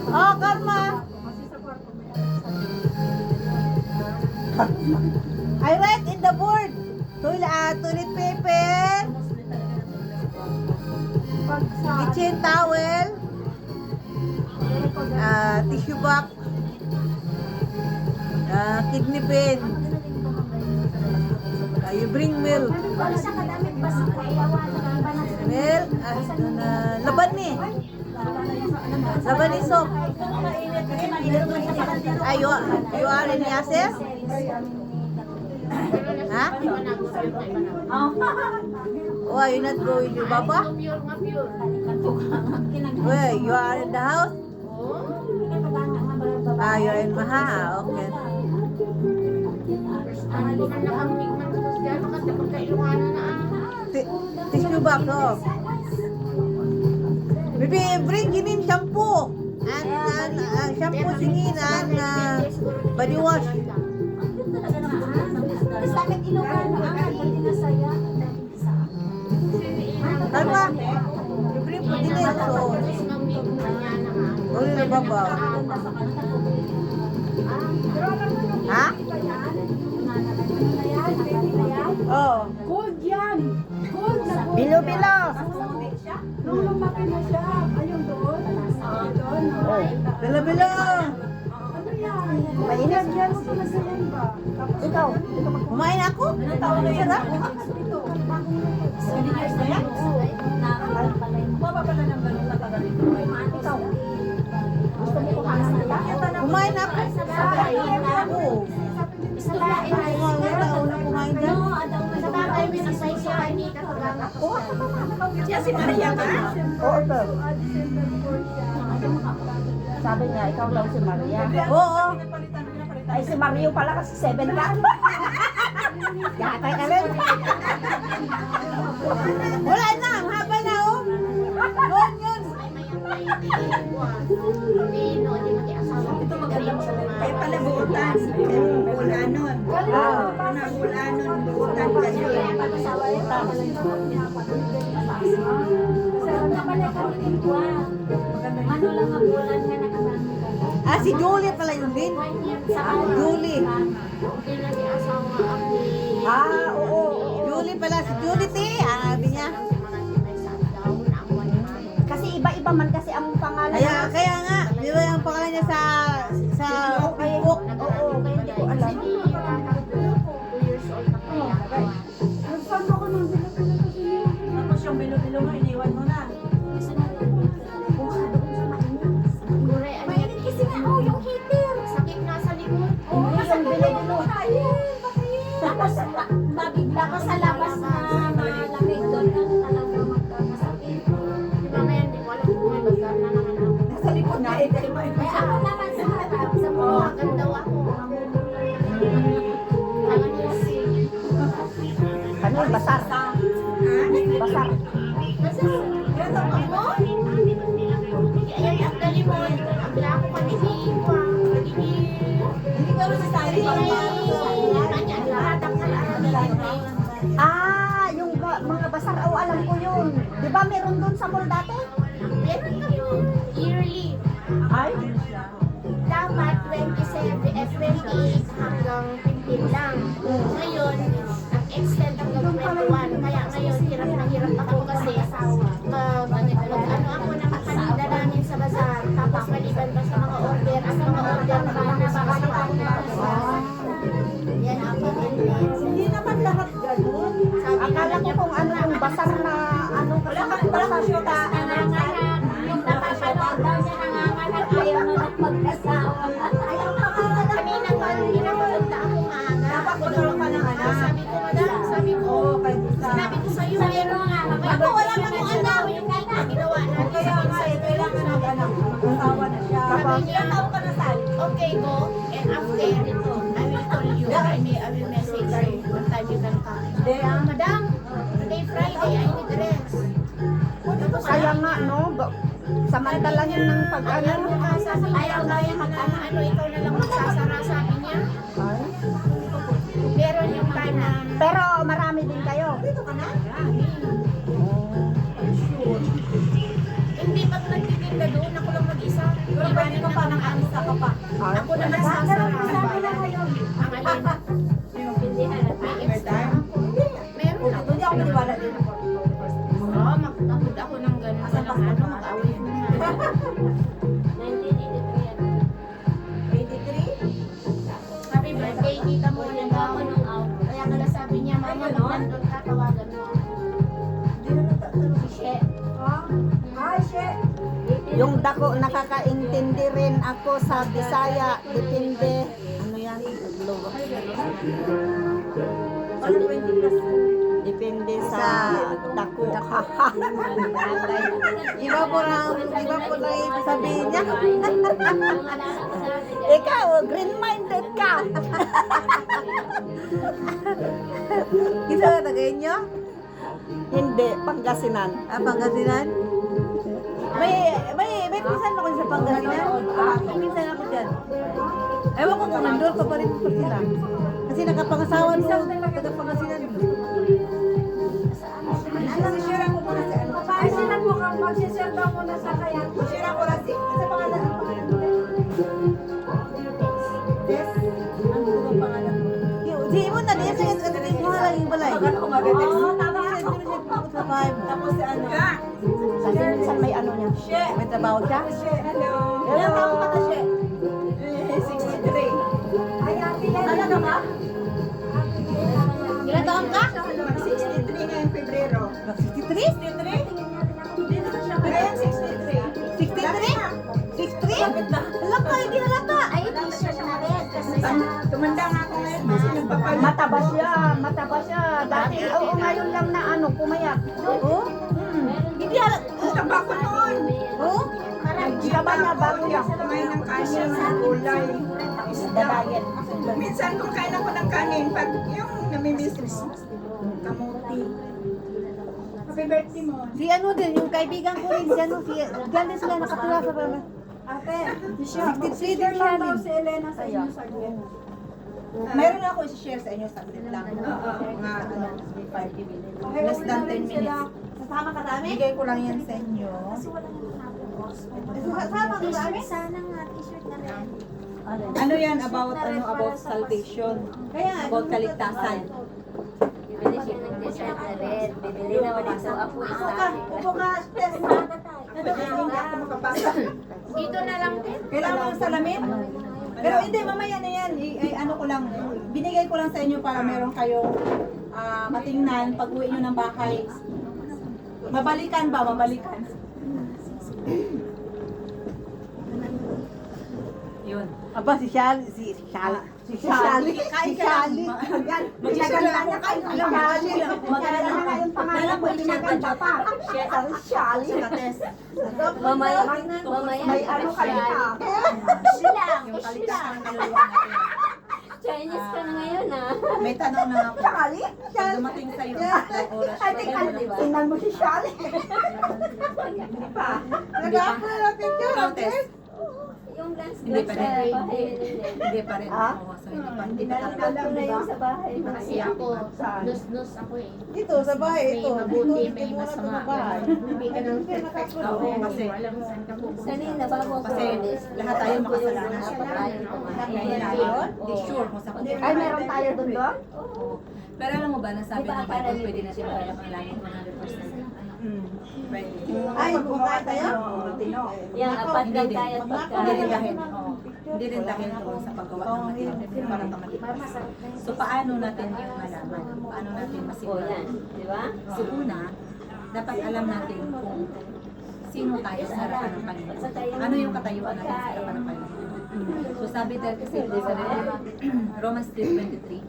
Oh, Karma! I write in the board. Toilet paper, kitchen towel, tissue box, kidney pin. You bring milk. Milk, laban ni. Laban ni soap. You are in Yasser? Ha? Oh, you not go with your papa? Where, you are in the house? You are in Maha. Okay. Tissue box, oh. Maybe bring in shampoo. And shampoo singin and body wash. Kalma. You bring po din eh. So, uli na baba. Ha? Oh. Gold yan. Gold na gold. Bilo-bilo. Nung lumaki na siya. Ayun doon. Doon. Bilo-bilo. Ano yan? Mainit. Yan mo pala sa yan ba? Ikaw. Kumain ako? Sarap. Ito. 7 years na yan? Bumaba pala ng ganun matagal ito. Ikaw. Gusto mo kumain na lang? Kumain ako. Oo. Kumain dyan. Siya si Maria ka? Oo, ito. Sabi niya, ikaw daw si Maria. Oo. Ay, si Mario pala kasi 7 ka. Gatay ka rin. Wala na. Ang haba na, oh. Noon yun. Ito magandang kaya pala buutan. Bulanon. Bulanon, buutan kasi. Ano lang ang bulan nga nakatanggal. Si Julie pala yun din. Julie. Oo. Julie pala. Si Julie, te. Sabi niya. Kasi iba-iba man kasi ang pangalan. Kaya nga. Di ba yung pangalan niya sa book? Oo, kaya hindi ko alam. Nagsan ako ng bilo-bilo kasi yun. Tapos yung bilo-bilo mo, iniwan mo na. Mainit kasi nga, yung heater. Sakit na sa likod. Oo, yung bilo-bilo. Tapos, mabigla ka sa labas na malamig doon ka talaga magkakasakit. Di ba ngayon, di ko alam kung may bagar na naman ako. Nasa likod na eh. May ako naman sa harap, sa mga daw ako. Alam niyo si... Ano, basar. Basar. Ito ka mo? Ay, ang dali mo. Ang dali ako kaniniwa. Hindi ka masasali. Yung mga basar, alam ko yun. Di ba meron doon sa mall dati? Meron kayo yearly. Ay? Dapat 28 hanggang 15 lang. Ngayon, nag-extend hanggang 21. Kaya ngayon, hirap na hirap ako kasi ano ako nakakanida namin sa bazaar. Tapos maliban pa sa mga order. Ang mga order na nababalik ako na bazaar. Yan ang pag-invest. Hindi naman lahat ganun. Akala ko kung ano yung basar na ano. Wala kang basar siya. Nanganganak. Yung napapanood daw niya nanganganak. Ayaw na magpag-asawa. Ayaw pa ka na. Kanina pa, pinapanood na ako maaga. Dapat magkaroon ka ng anak. Sabi ko, madam, sabi ko. Sinabi ko sa'yo, meron nga. Ako, wala pa kong anak. Yung ginawa natin. Kaya nga eh, kailangan ng anak. Mag-asawa na siya. Sabi niya, ka na sal. okay, go. And after ito, I will call you. I will message you. What time you can come. Madam, today Friday, I need rest. Kaya nga, no? Samantalahin ng pag-ano. Ayaw mo ka, ayaw na yung ano, ikaw na lang magsasara, sabi niya. Meron yung time na, Pero marami din kayo. dito ka na? naniniwala din ako. Oo, magkakapod ako ng gano'n. Asan Walang pa? ano, mag-away na. 1983 yan. 83? Happy birthday, tita mo. Nag-ako nung out. Kaya kala sabi niya, mama, pag nandun ka, tawagan mo. Hindi na natatanong. Si She. Hi, She. Yung dako, nakakaintindi rin ako sa Bisaya. Depende. Ano yan? Logo. Ano 20 plus? Depende sa dako. Iba po lang ibig sabihin niya. Ikaw, green-minded ka. Isa na tagayin niyo? Hindi, Pangasinan. Ah, Pangasinan? May pinsan ako sa Pangasinan. May pinsan ako dyan. Ewan ko kung nandun pa rin pa sila. Kasi nakapangasawa doon. Taga Pangasinan. Share ako muna sa ano. Ay, sila po kang mag-share daw muna sa kaya. Share ako lang si. Sa pangalan ang pangalan mo? Yes. Ano po ang pangalan mo? Di mo na, di sa yung mga yung balay. Ano ko mag-text? Oo, tama ako. Sa bahay mo. Tapos si ano? Saan may ano niya? Share. May trabaho siya? Share. Hello. Hello. Ilang taon ka na, Share? 63. Ay, ate yan. Talaga ba? Ilan taon ka? 63 ngayong Pebrero. 63? 63? Hindi naman siya. Ngayon 63. 63? 63? Halata, hindi halata. Ay, t-shirt na red. Kasi sa... Tumanda nga ako ngayon kasi nagpapalit. Mataba siya. Dati, oo, ngayon lang na ano, pumayat. Oo? Hindi halata. Ang taba ko noon. Oo? Taba niya bago yan. Kumain ng kanin, gulay, isda. Minsan kung kain ako ng kanin, pag yung namimiss mo, kamuti. Happy birthday mo. Si ano din, yung kaibigan ko rin, si ano, dyan din sila nakatula sa parang. Ate, 63 din siya din. si Elena sa inyo sa Meron ako i-share sa inyo saglit lang. Mga ano, 5 less than 10 minutes. Sasama ka sa amin? Bigay ko lang yan sa inyo. Sasama ka sa amin? Sana nga, t-shirt na red. Ano yan about salvation, Kaya, about kaligtasan. Bibili siya ng t-shirt na red. Bibili naman ito ako isa. upo ka, Tess. Pwede hindi ako makapasok. Dito na lang din. Kailangan mo ng salamin? Pero hindi, mamaya na yan. Ano ko lang, binigay ko lang sa inyo para meron kayong matingnan pag uwi nyo ng bahay. Mabalikan ba? Mabalikan. Yun. Aba, si Shali. Si Shali. Kain ka lang. Magkakaroon ako kain ka lang. Magkala na nga yung pangalan mo, pinaganda pa. Shali. Mamaya, May ano ka na. Silang, Yung kaligtasan ng kaluluwa natin. Chinese ka na ngayon ah. May tanong na ako. Shali? Pag dumating sa'yo ang oras, Ay, teka, tingnan mo si Shali. hindi pa. Nag-upload natin yun. Ikaw, Tess. Yung last Hindi pa sa rin. bahay. Hindi pa rin. Oo, so hindi pa talaga. Alam na yung sa bahay. Kasi ako, Saan? nus-nus ako eh. Dito, sa bahay. May Ito. mabuti, Dito, may dito muna masama. sa bahay. Hindi ka nang perfect. Oo, kasi Kanina bago ako Kasi umalis, lahat tayo makasalanan. dapat tayo kumain. Kaya natin, di sure kung sa kanya. Ay, meron tayo doon doon? Pero alam mo ba, nasabi Diba, ng para Bible, yun? pwede na siya makalap ang langit 100%. Pwede. Ay, kumain tayo? Yung apat Hindi lang din. tayo at Hindi rin dahil. pagkain. oo. Hindi rin dahil doon sa paggawa ng material. Para kamaligtas. So paano natin yung malaman? Paano natin O masiguro? yan, di ba? So una, dapat alam natin kung sino tayo sa harapan ng Panginoon. Ano yung katayuan natin sa harapan ng Panginoon. So sabi dahil kasi Romans 3:23,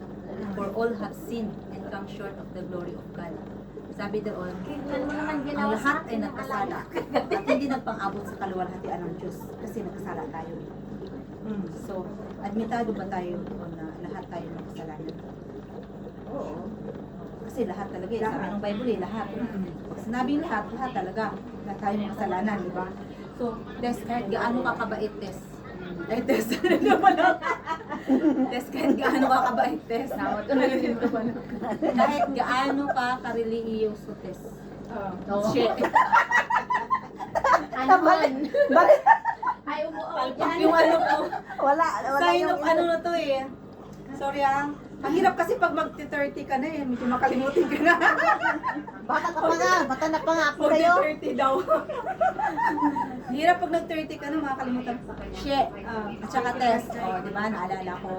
for all have sinned and come short of the glory of God. Sabi doon, ang lahat ay nagkasala at hindi nagpang-abot sa kaluwalhatian ng Diyos kasi nagkasala tayo. So, admitado ba tayo doon na lahat tayo nagkasalanan? Oo. Kasi lahat talaga eh. Sabi ng Bible eh, lahat. Pag sinabing lahat, lahat talaga. Lahat tayo may kasalanan, di ba? So, Tess, kahit gaano ka kabait, Tess. Ay, Tess, ano naman ako? Tess, kahit gaano ka kabait, Tess. Nawat ko na rin naman. Kahit gaano ka karelihiyoso, Tess. Shit. Anon. Bakit? Ay, umuo Palpak dyan. yung ano ko. Wala Sign yung of ano na to eh. Sorry ah. Ang hirap kasi pag mag-30 ka na eh, medyo makalimutin ka na. Bata ka pa nga, matanda pa nga ako sa'yo. 30 daw. Hirap pag nag-30 ka na, makakalimutan. She, at saka test, di ba, naalala ko.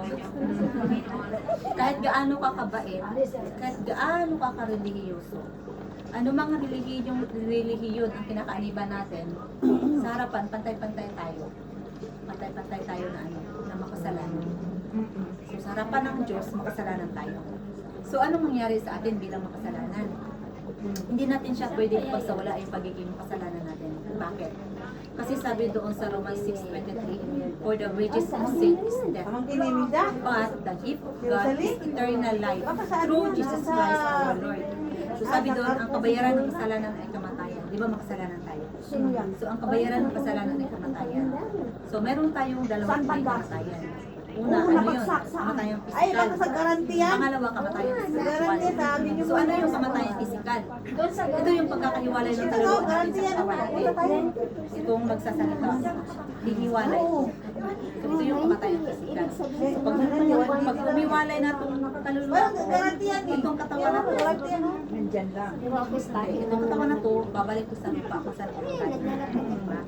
Kahit gaano ka kabait, kahit gaano ka karelihiyoso, ano mga relihiyon ang kinakaaniban natin, sa harapan, pantay-pantay tayo. Pantay-pantay tayo na na makasalanan. So, sa harapan ng Diyos, makasalanan tayo. So, anong mangyari sa atin bilang makasalanan? Hindi natin siya pwede ipagsawala yung pagiging kasalanan natin. Bakit? Kasi sabi doon sa Romans 6:23, for the wages of sin is death. Amang kinimida. But the gift of God is eternal life through Jesus Christ our Lord. So sabi doon, ang kabayaran ng kasalanan ay kamatayan. Di ba makasalanan tayo? So ang kabayaran ng kasalanan ay kamatayan. So meron tayong dalawang kamatayan. Una, ano yun? Kamatayang Ay, physical. baka sa garantiya. Pangalawa, kamatayang Garantiya, sabi niyo spiritual. So ano yung kamatayang physical? Ito yung pagkakahiwalay ng kaluluwa natin sa katawan natin. Kung magsasalita, hihiwalay. So ito yung kamatayang physical. So pag umiwalay na itong kaluluwa Walang ko, garantiya ni. itong katawan na to, Garantiya no? Nandyan lang. itong katawan na to, babalik ko sa lupa kung saan ako galing. Diba?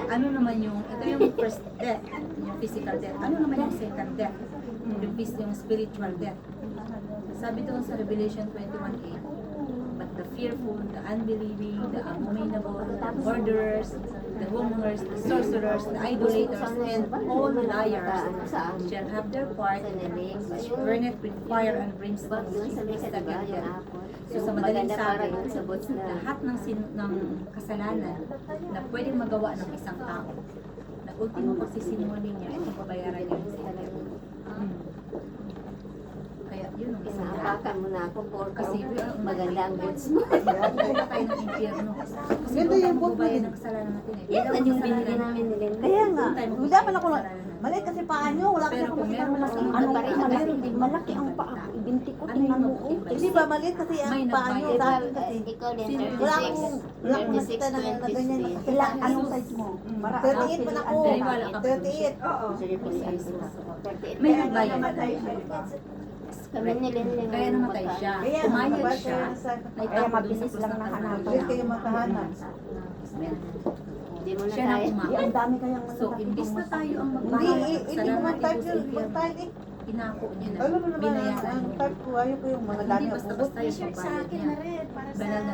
Ano naman ito yung first death, yung physical death. Ano naman yung second death? Yung spiritual death. Sabi doon sa Revelation 21:8, but the fearful, the unbelieving, the abominable, the murderers, the whoremongers, the sorcerers, the idolaters, and all liars shall have their part in the lake which burneth with fire and brimstone, which is the second death. So sa madaling sabi, lahat ng kasalanan na pwedeng magawa ng isang tao, na ultimo pagsisinungaling niya, ito babayaran niya sa Kaya yun ang isang Apakan mo na ako kasi maganda ang goods mo. Pupunta tayo ng impyerno. Kasi Ganda yung book magbabayad mo. ng kasalanan natin eh. Yan ang yung binili namin ni Linda. Kaya nga, wala pa ako. Mali kasi paa nyo, wala kasi Pero ako kung makita meron malaki. kang Ano pa rin, meron malaki, din malaki ang paa. Ibinti ko, Ano tingnan yung mo. mag-invite? Hindi ba maliit kasi ang May paa nyo nagbayad. sa akin kasi. Ikaw din, Wala akong 36. nakita na ganyan. Ilan, anong size mo? 38 man ako. Ay, wala ka pa. 38. Oo. Sige po, May May nagbayad. kami ni Linda. Kaya namatay siya. Kaya Pumayag mababa siya. sa- Na Kaya itapo doon sa mabilis krus lang ng nahanapan. Kalbaryo. Bilis kayo makahanap. Hindi mo na Siya na kaya. umakit. Ang dami kayang So, imbis na tayo ang Hindi, magbayad ng hindi kasalanan mo type natin sa yun. impyerno, Mag-type eh. inako niya na. Alam mo naman, Binayaran ang niya. type ko, ayaw ko yung mga Hindi dami. basta-basta yung pagbayad niya. Banal na